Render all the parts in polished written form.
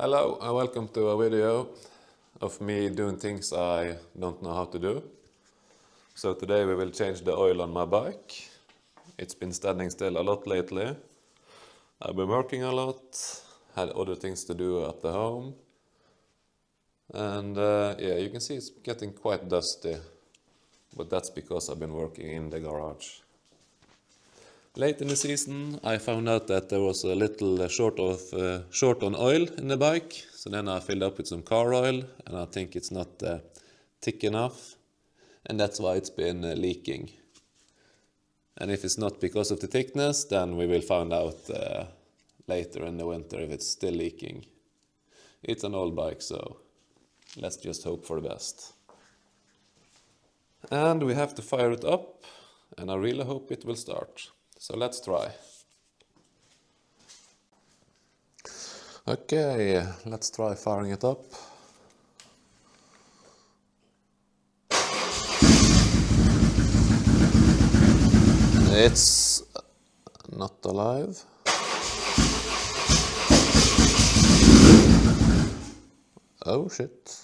Hello and welcome to a video of me doing things I don't know how to do. So today we will change the oil on my bike. It's been standing still a lot lately. I've been working a lot, had other things to do at the home. And yeah, you can see it's getting quite dusty, but that's because I've been working in the garage. Late in the season I found out that there was a little short on oil in the bike, so then I filled up with some car oil and I think it's not thick enough, and that's why it's been leaking. And if it's not because of the thickness, then we will find out later in the winter if it's still leaking. It's an old bike, so let's just hope for the best. And we have to fire it up, and I really hope it will start. So let's try. Okay, let's try firing it up. It's not alive. Oh shit.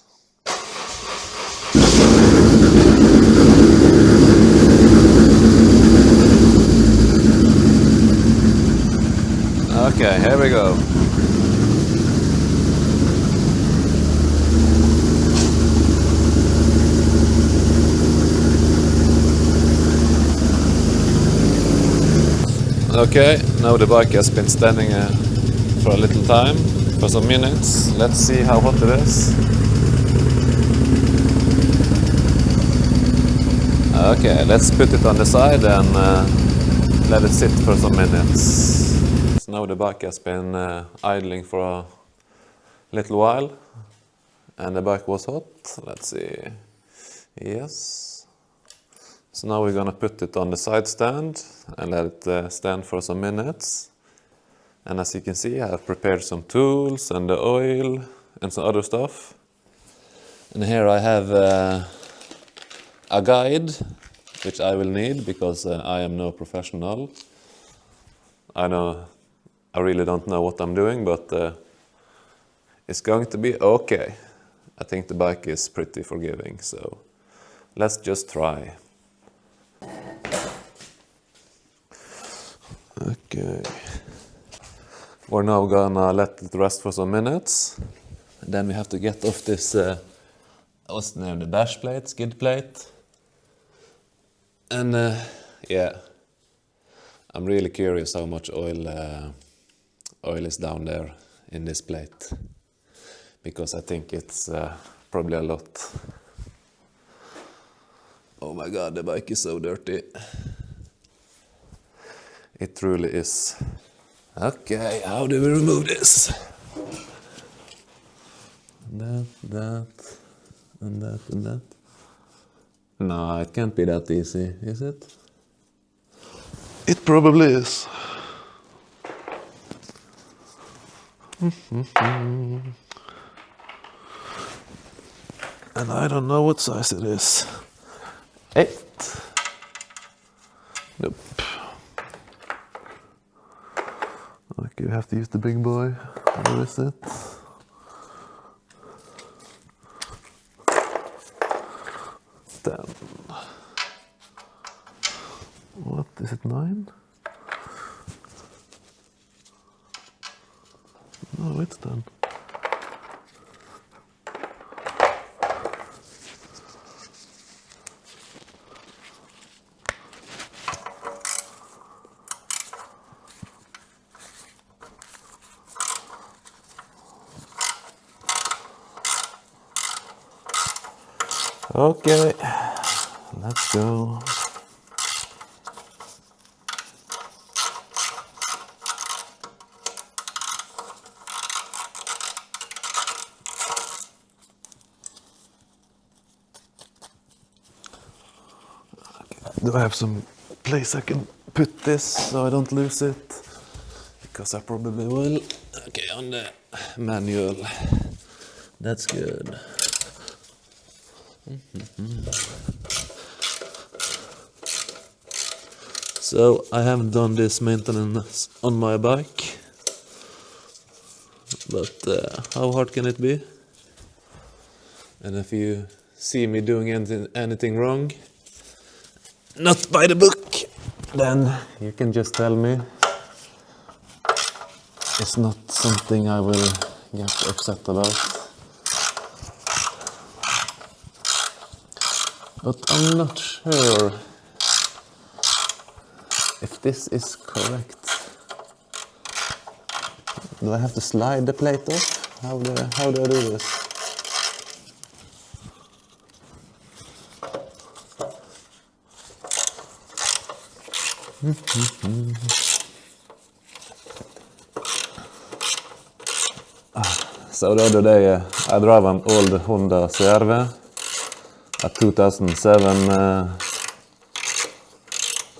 Okay, here we go. Okay, now the bike has been standing for a little time, for some minutes. Let's see how hot it is. Okay, let's put it on the side and let it sit for some minutes. So now the bike has been idling for a little while and the bike was hot. Let's see. Yes. So now we're gonna put it on the side stand and let it stand for some minutes. And as you can see, I have prepared some tools and the oil and some other stuff. And here I have a guide, which I will need because I am no professional. I really don't know what I'm doing, but it's going to be okay. I think the bike is pretty forgiving, so let's just try. Okay. We're now gonna let it rest for some minutes. And then we have to get off this, what's the name, the dash plate, skid plate. And yeah, I'm really curious how much oil is down there in this plate, because I think it's probably a lot. Oh my god, the bike is so dirty. It truly is. Okay, how do we remove this? That, and that. No, it can't be that easy, is it? It probably is. And I don't know what size it is. 8. Nope. Like you have to use the big boy. Where is it? Then. What is it, 9? No, it's 10. Okay, let's go. Do I have some place I can put this so I don't lose it? Because I probably will. Okay, on the manual. That's good. So I haven't done this maintenance on my bike but how hard can it be? And if you see me doing anything wrong, not by the book, then you can just tell me. It's not something I will get upset about. But I'm not sure if this is correct. Do I have to slide the plate off? How do I do this? So the other day I drove an old Honda CR-V, a 2007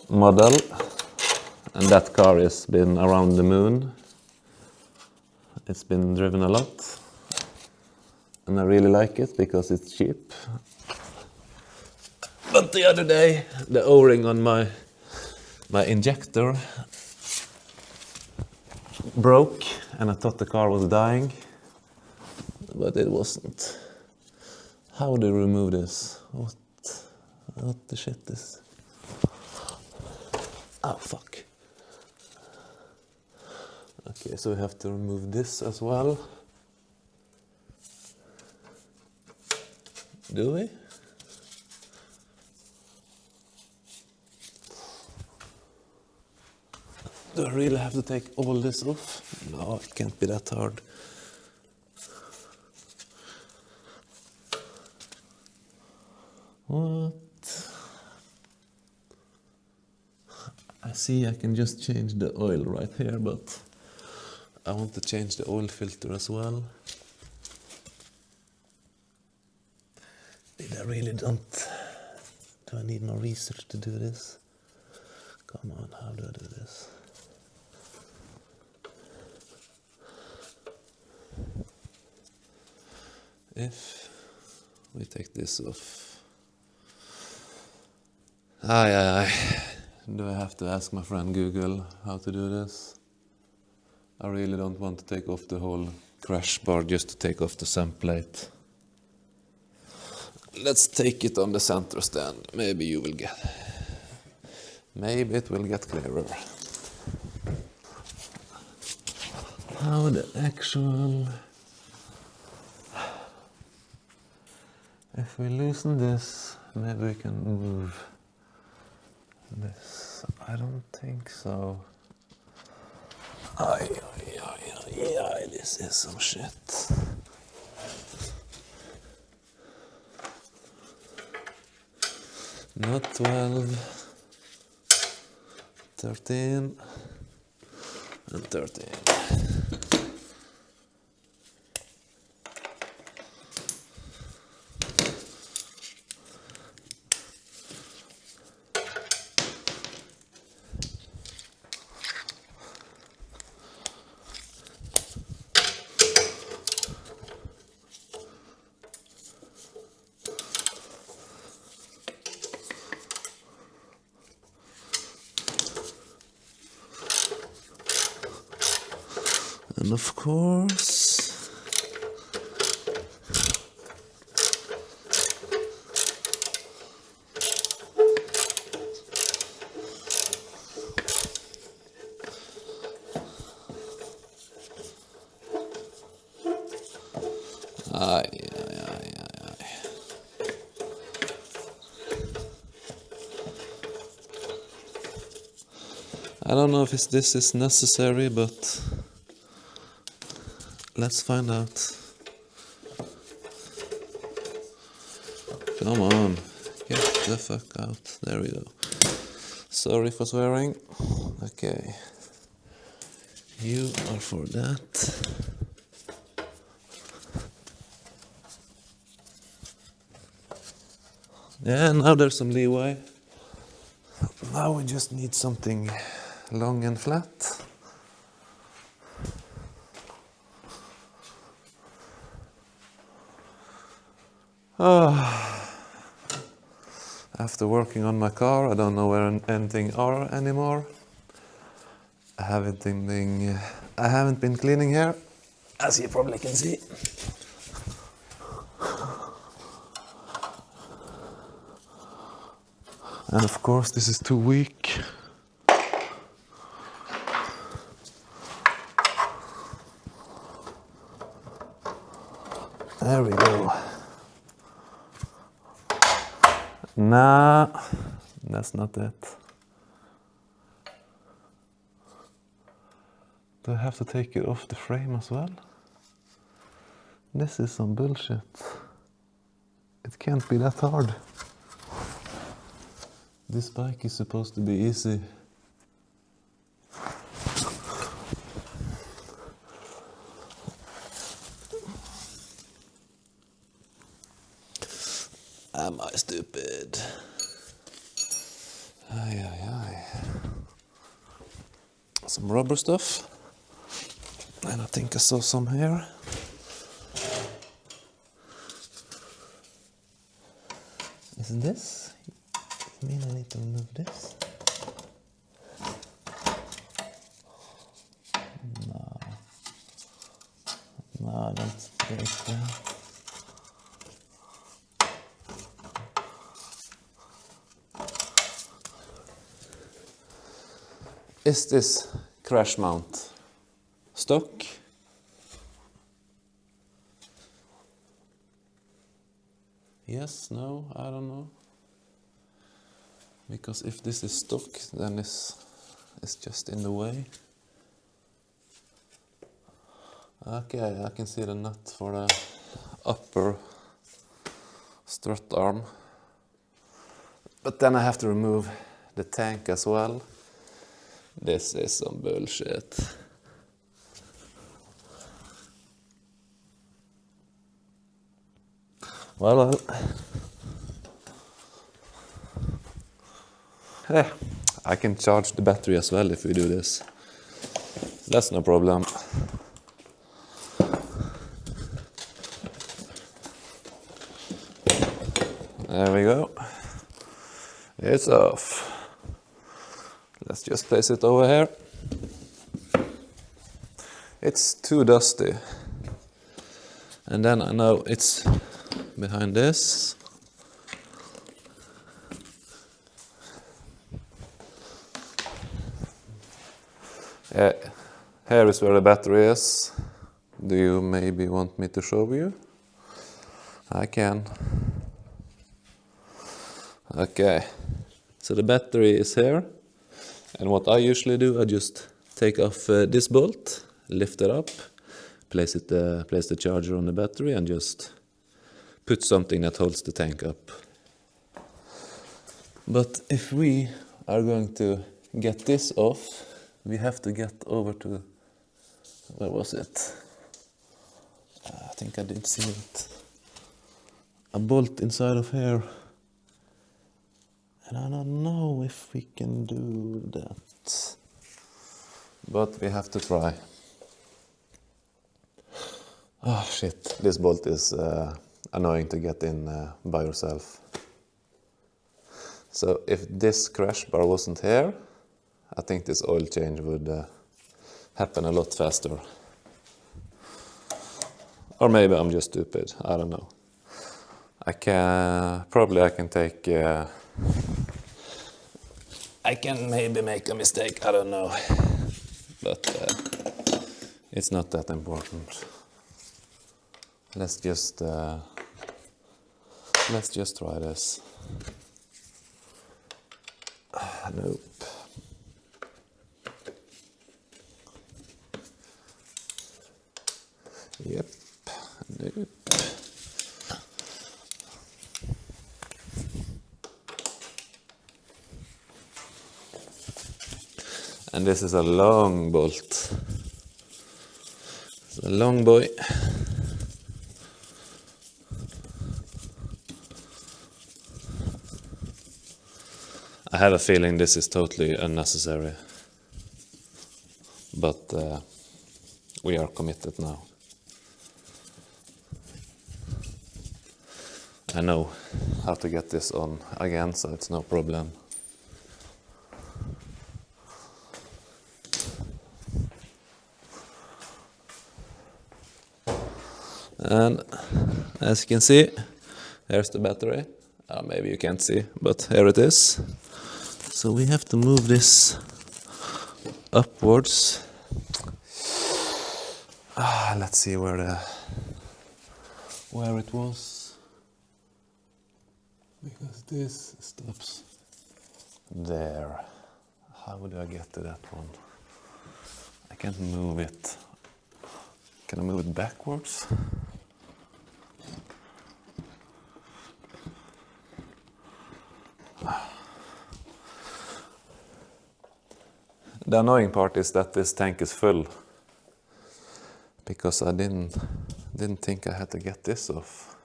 model, and that car has been around the moon. It's been driven a lot, and I really like it because it's cheap. But the other day, the O-ring on my injector broke, and I thought the car was dying, but it wasn't. How do you remove this? What the shit is? Oh fuck. Okay, so we have to remove this as well. Do we? Do I really have to take all this off? No, it can't be that hard. What? I see I can just change the oil right here, but I want to change the oil filter as well. Did I really don't? Do I need more research to do this? Come on, how do I do this? If we take this off. Aye. Do I have to ask my friend Google how to do this? I really don't want to take off the whole crash bar just to take off the sump plate. Let's take it on the center stand. Maybe it will get clearer. How the actual... If we loosen this, maybe we can move this. I don't think so. Aye, this is some shit. Not 12, 13, and 13. And of course, aye. I don't know if this is necessary, but let's find out. Come on, get the fuck out. There we go. Sorry for swearing. Okay. You are for that. Yeah, now there's some leeway. Now we just need something long and flat. After working on my car, I don't know where anything are anymore. I haven't been cleaning here, as you probably can see. And of course this is too weak. There we go. Nah, that's not it. Do I have to take it off the frame as well? This is some bullshit. It can't be that hard. This bike is supposed to be easy. Am I stupid? Ay, ay, ay. Some rubber stuff. And I think I saw some here. Isn't this? I mean, I need to remove this. No. No, that's break there. Is this crash mount stock? Yes, no, I don't know. Because if this is stock, then it's just in the way. Okay, I can see the nut for the upper strut arm. But then I have to remove the tank as well. This is some bullshit. Well. Yeah, I can charge the battery as well if we do this. That's no problem. There we go. It's off. Let's just place it over here. It's too dusty. And then I know it's behind this. Here is where the battery is. Do you maybe want me to show you? I can. Okay, so the battery is here. And what I usually do, I just take off this bolt, lift it up, place the charger on the battery and just put something that holds the tank up. But if we are going to get this off, we have to get over to, where was it? I think I did see it. A bolt inside of here. And I don't know if we can do that. But we have to try. Oh shit, this bolt is annoying to get in by yourself. So if this crash bar wasn't here, I think this oil change would happen a lot faster. Or maybe I'm just stupid, I don't know. I can take, I can maybe make a mistake, I don't know. But it's not that important. Let's just try this. Nope. Yep. Nope. And this is a long bolt. It's a long boy. I have a feeling this is totally unnecessary. But we are committed now. I know how to get this on again, so it's no problem. And as you can see, here's the battery. Maybe you can't see, but here it is. So we have to move this upwards. Let's see where it was. Because this stops there. How do I get to that one? I can't move it. Can I move it backwards? The annoying part is that this tank is full, because I didn't think I had to get this off.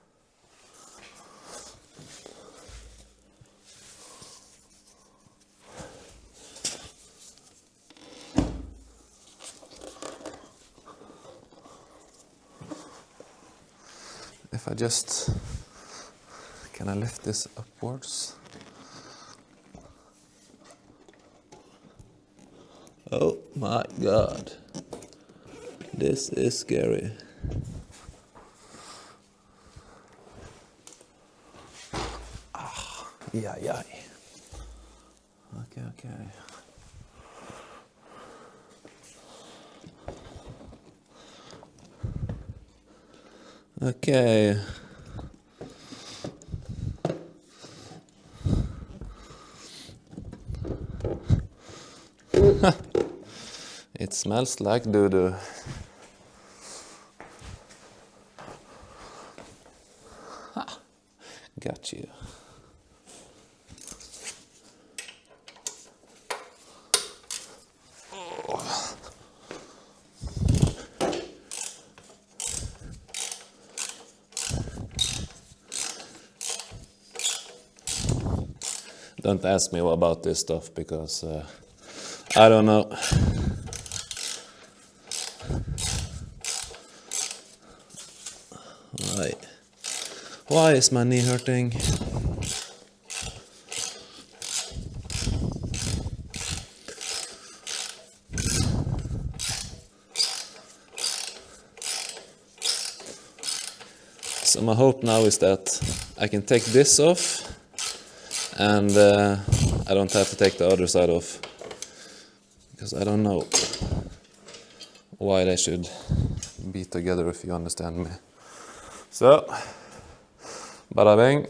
If I just, can I lift this upwards? Oh my God, this is scary. Yeah. Okay. Okay. It smells like doo-doo. Got you. Don't ask me about this stuff, because I don't know. Why is my knee hurting? So my hope now is that I can take this off, and I don't have to take the other side off, because I don't know why they should be together, if you understand me. So, bada bing.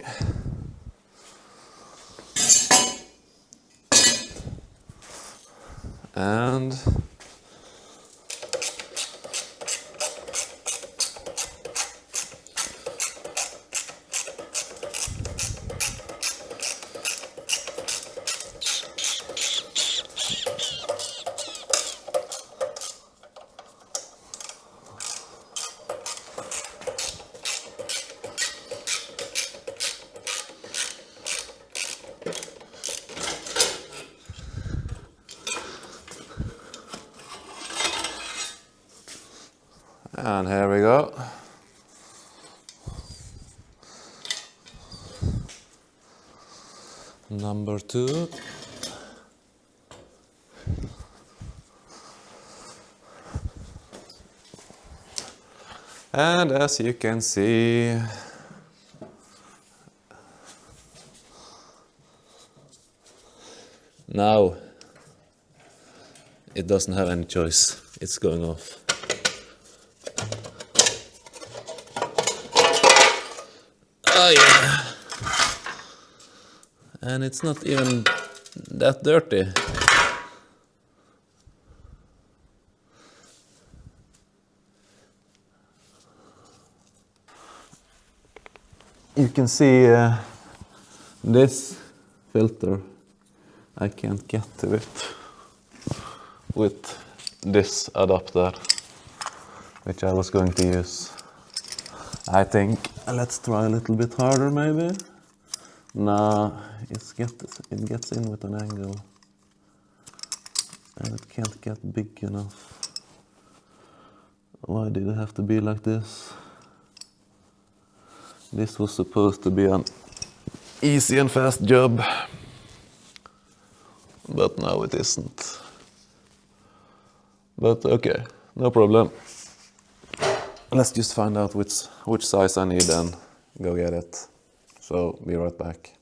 And here we go. Number 2. And as you can see, now it doesn't have any choice. It's going off. Oh yeah. And it's not even that dirty. You can see this filter, I can't get to it with this adapter, which I was going to use. I think, let's try a little bit harder maybe. Nah, it gets in with an angle, and it can't get big enough. Why did it have to be like this? This was supposed to be an easy and fast job, but now it isn't. But okay, no problem. let's just find out which size I need and go get it. So be right back.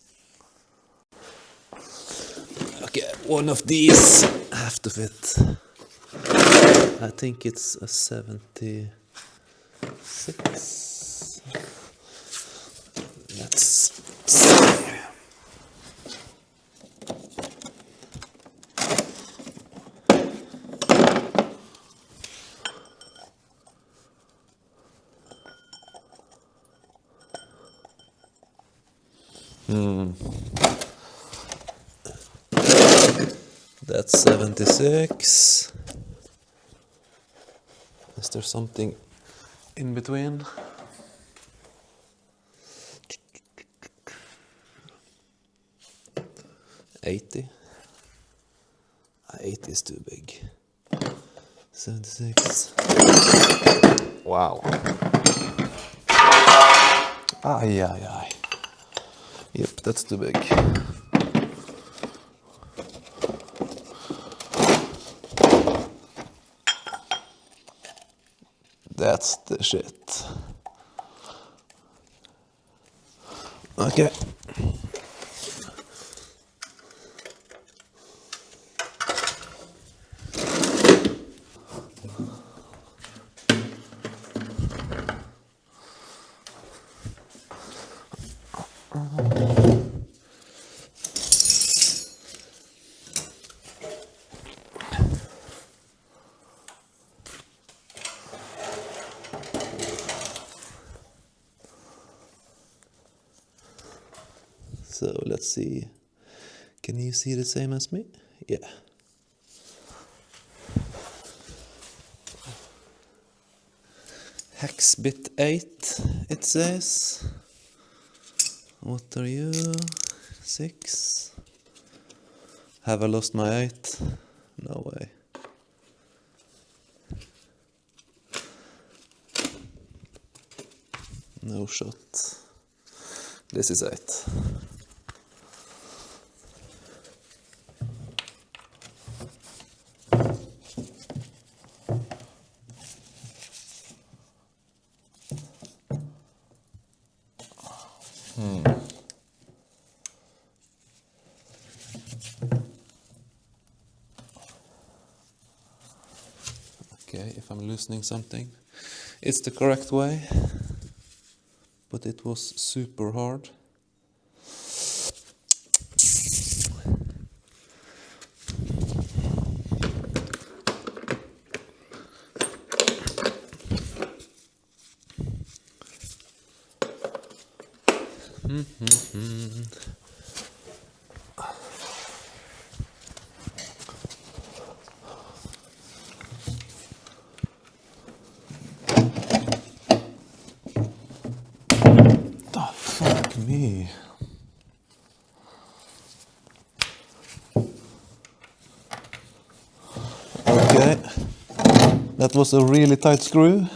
Okay, one of these have to fit. I think it's a 76. Let's see. That's 76. Is there something in between? $80. 80 is too big. 76. Wow. Ay, ay, ay. Yep, that's too big. That's the shit. Okay. So let's see. Can you see the same as me? Yeah. Hex bit 8, it says. What are you? 6? Have I lost my 8? No way. No shot. This is 8. Okay, if I'm loosening something, it's the correct way, but it was super hard. Oh, fuck me. Okay, that was a really tight screw.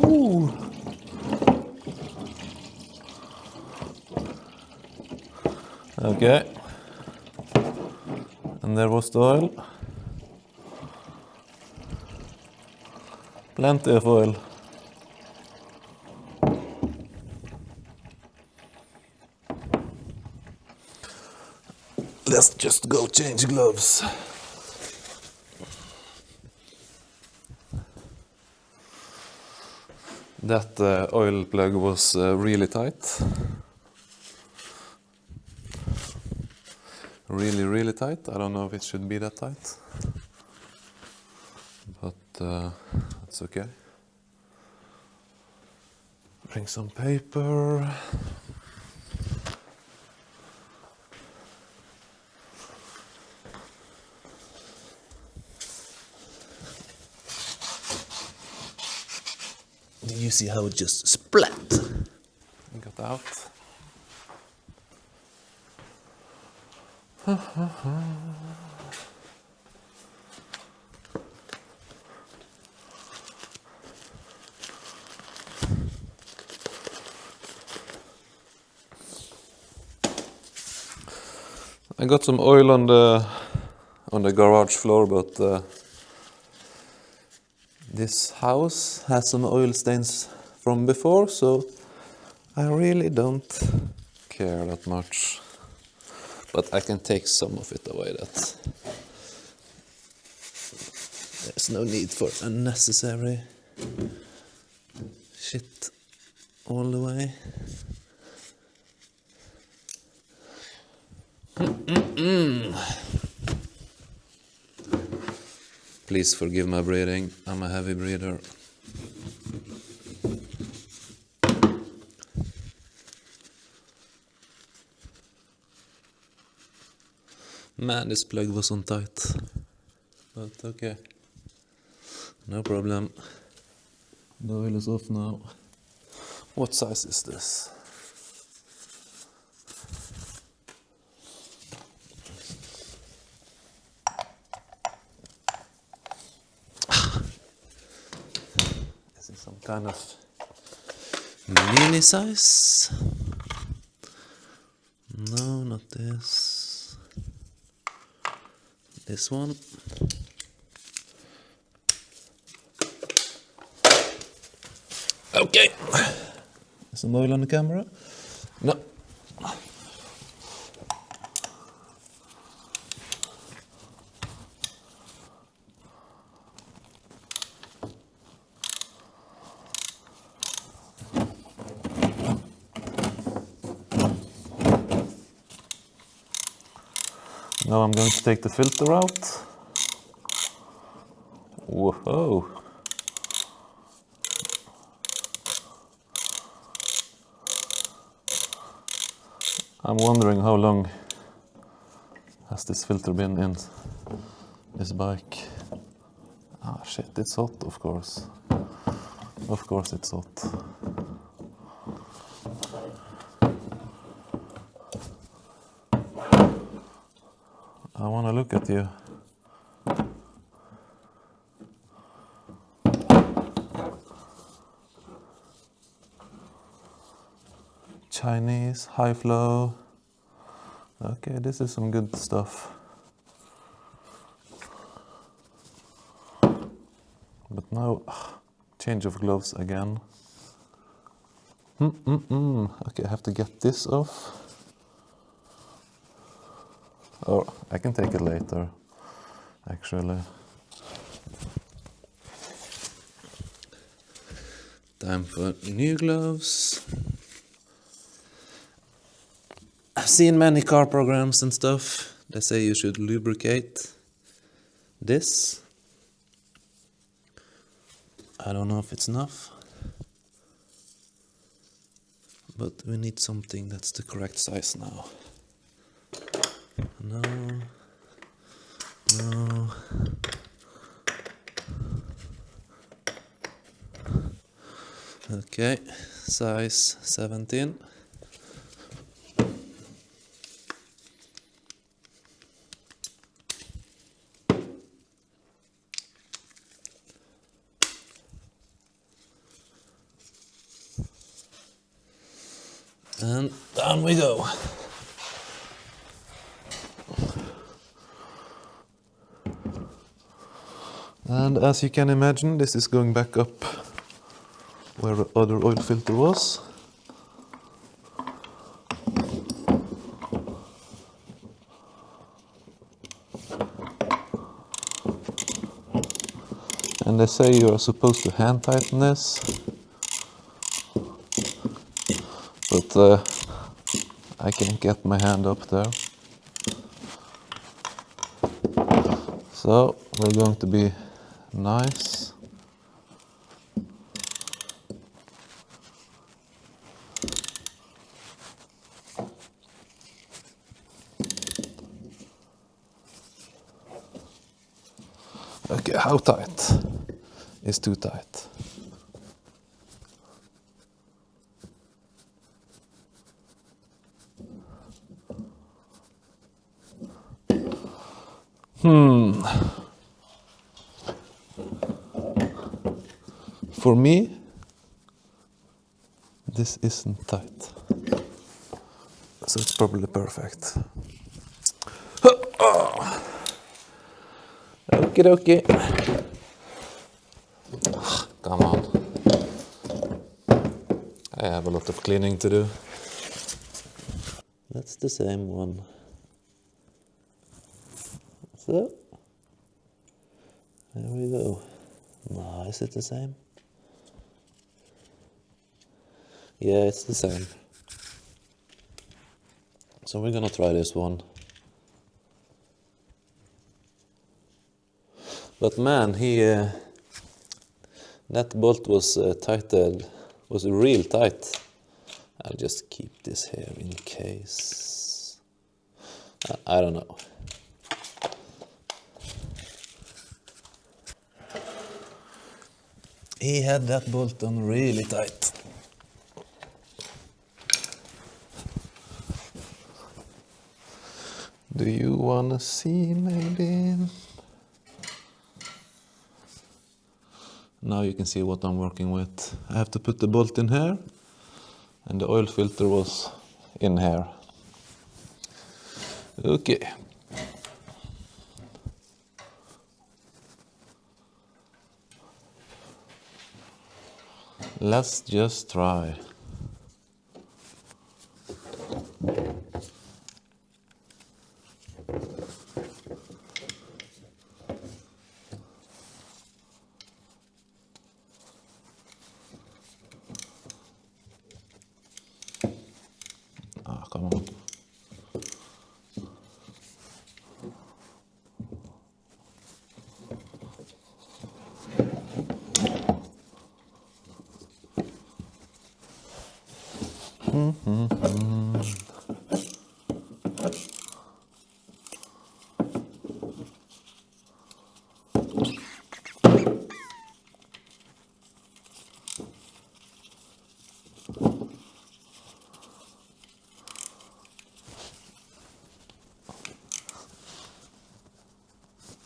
Ooh. Okay, and there was the oil. Plenty of oil. Let's just go change gloves. That oil plug was really tight. Really tight. I don't know if it should be that tight, but that's okay. Bring some paper. Did you see how it just splat? Got out. I got some oil on the garage floor, but this house has some oil stains from before, so I really don't care that much. But I can take some of it away. There's no need for unnecessary shit all the way. Please forgive my breathing, I'm a heavy breather. Man, this plug was on tight. But okay, no problem. The oil is off now. What size is this? Is it some kind of mini size? No, not this. This one. Okay. Is some oil on the camera? No. Now I'm going to take the filter out. Whoa. I'm wondering how long has this filter been in this bike. Ah shit, it's hot, of course. Of course it's hot. I want to look at you. Chinese, high flow. Okay, this is some good stuff. But now, change of gloves again. Okay, I have to get this off. Oh, I can take it later, actually. Time for new gloves. I've seen many car programs and stuff. They say you should lubricate this. I don't know if it's enough. But we need something that's the correct size now. No. Okay, size 17. And down we go. And as you can imagine, this is going back up where the other oil filter was. And they say you are supposed to hand tighten this. But I can't get my hand up there. So we're going to be nice. Okay, how tight is too tight? For me, this isn't tight, so it's probably perfect. Okie dokie. Come on. I have a lot of cleaning to do. That's the same one. So, there we go. No, is it the same? Yeah, it's the same. So we're gonna try this one. But man, that bolt was tightened, was real tight. I'll just keep this here in case. I don't know. He had that bolt on really tight. Do you wanna see maybe? Now you can see what I'm working with. I have to put the bolt in here, and the oil filter was in here. Okay. Let's just try. Come on.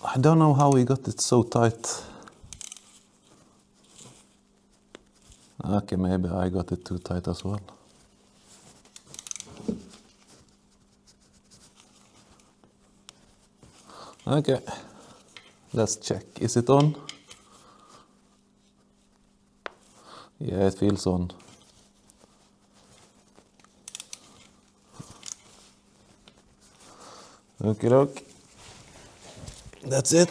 I don't know how we got it so tight. Okay, maybe I got it too tight as well. Okay, let's check. Is it on? Yeah, it feels on. Okie doke. That's it.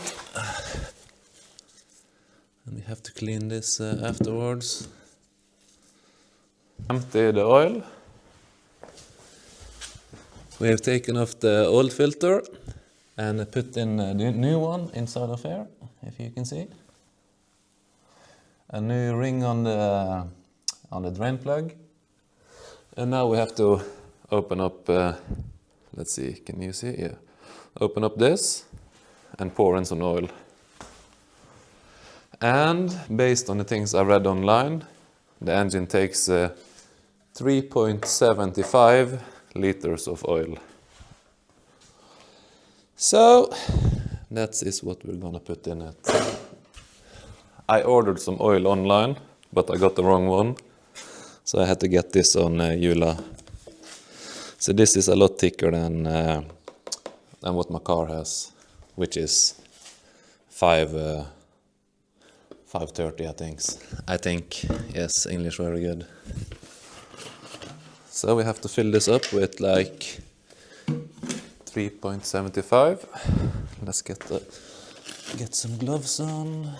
And we have to clean this afterwards. Empty the oil. We have taken off the old filter and put in the new one inside of here, if you can see. A new ring on the drain plug. And now we have to open up, let's see, can you see? Yeah. Open up this and pour in some oil. And based on the things I read online, the engine takes 3.75 liters of oil. So that is what we're gonna put in it. I ordered some oil online, but I got the wrong one. So I had to get this on Jula. So this is a lot thicker than what my car has, which is 530, I think. Yes, English very good. So we have to fill this up with like 3.75. Let's get some gloves on.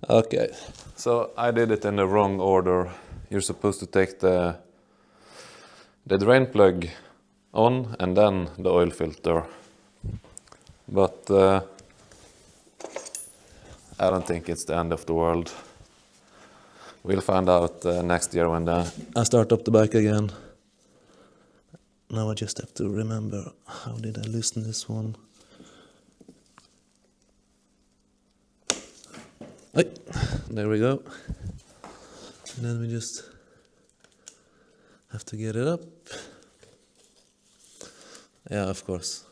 Okay, so I did it in the wrong order. You're supposed to take the drain plug on and then the oil filter. But I don't think it's the end of the world. We'll find out next year when I start up the bike again. Now I just have to remember, how did I loosen this one? Hey, there we go. And then we just have to get it up. Yeah, of course.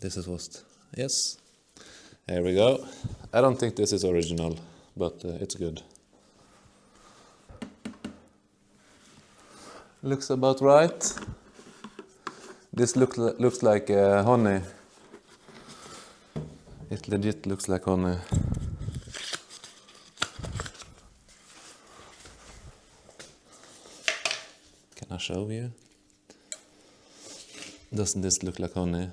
This is what. Yes. There we go. I don't think this is original, but it's good. Looks about right. This looks like honey. It legit looks like honey. Can I show you? Doesn't this look like honey?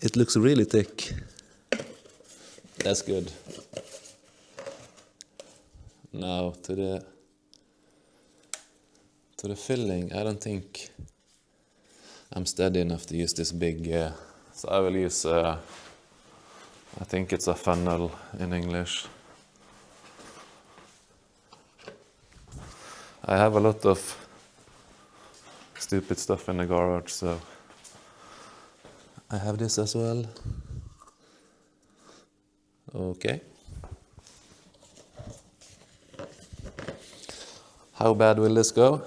It looks really thick. That's good. Now to the filling, I don't think I'm steady enough to use this big, so I will use, I think it's a funnel in English. I have a lot of stupid stuff in the garage, so I have this as well. Okay. How bad will this go?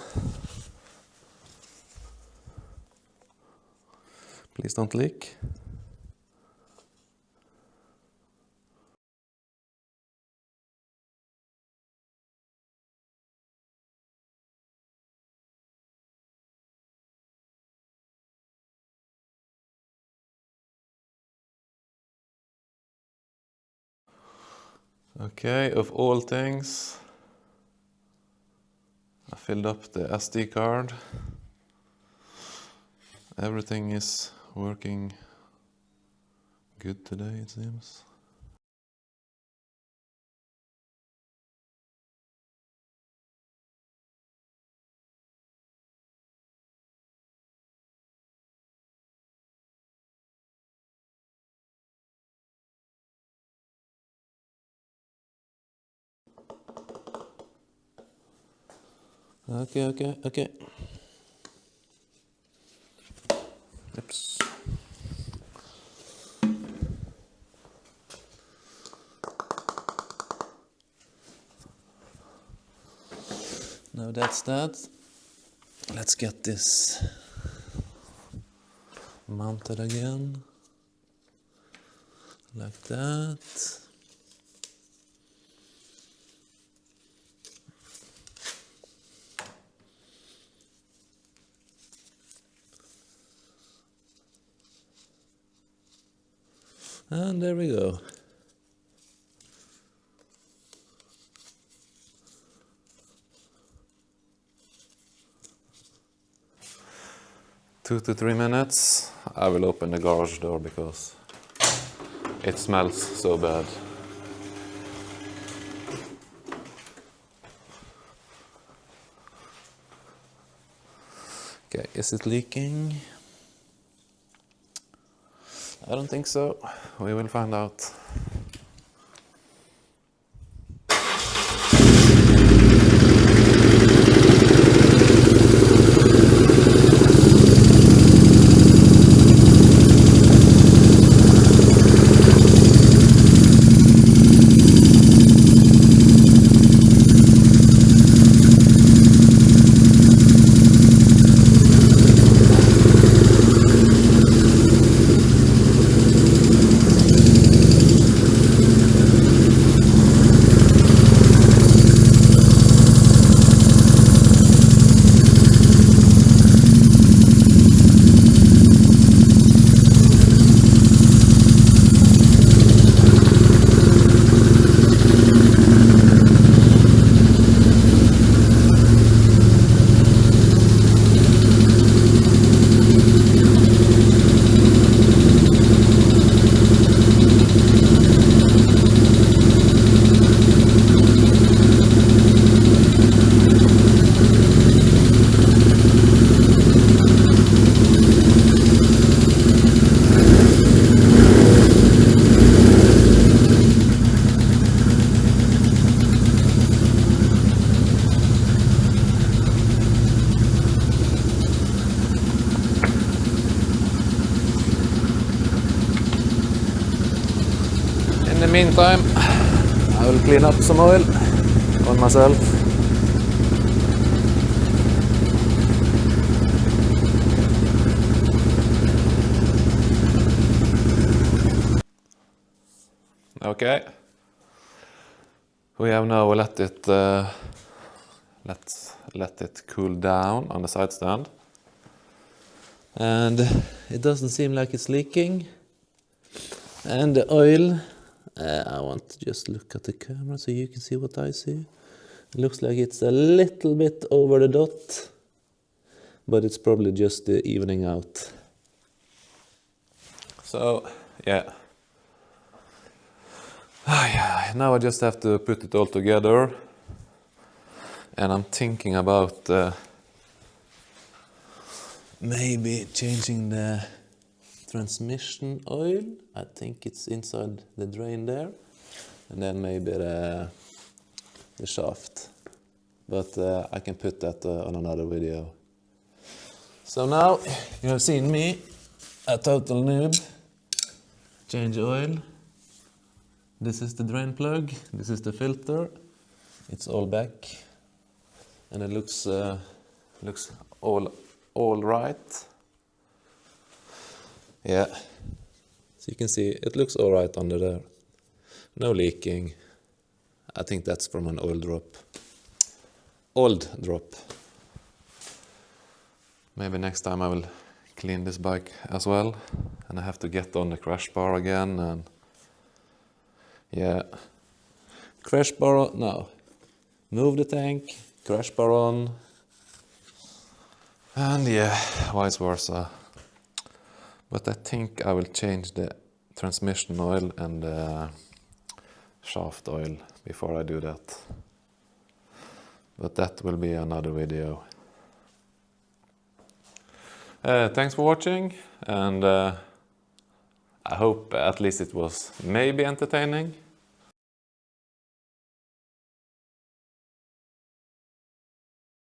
Please don't leak. Okay, of all things, I filled up the SD card. Everything is working good today, it seems. Okay. Oops. Now that's that. Let's get this mounted again. Like that. And there we go. Two to 3 minutes. I will open the garage door because it smells so bad. Okay, is it leaking? I don't think so. We will find out. In the meantime, I will clean up some oil on myself. Okay, we have now let it cool down on the side stand, and it doesn't seem like it's leaking. And the oil, I want to just look at the camera so you can see what I see. It looks like it's a little bit over the dot, but it's probably just the evening out. So, yeah. Now I just have to put it all together. And I'm thinking about maybe changing the transmission oil. I think it's inside the drain there. And then maybe the shaft. But I can put that on another video. So now you have seen me, a total noob, change oil. This is the drain plug, this is the filter. It's all back. And it looks all right. Yeah, so you can see it looks all right under there. No leaking. I think that's from an old drop. Maybe next time I will clean this bike as well. And I have to get on the crash bar again. And yeah, crash bar now. Move the tank. Crash bar on, and yeah, vice versa. But I think I will change the transmission oil and the shaft oil before I do that. But that will be another video. Thanks for watching, and I hope at least it was maybe entertaining.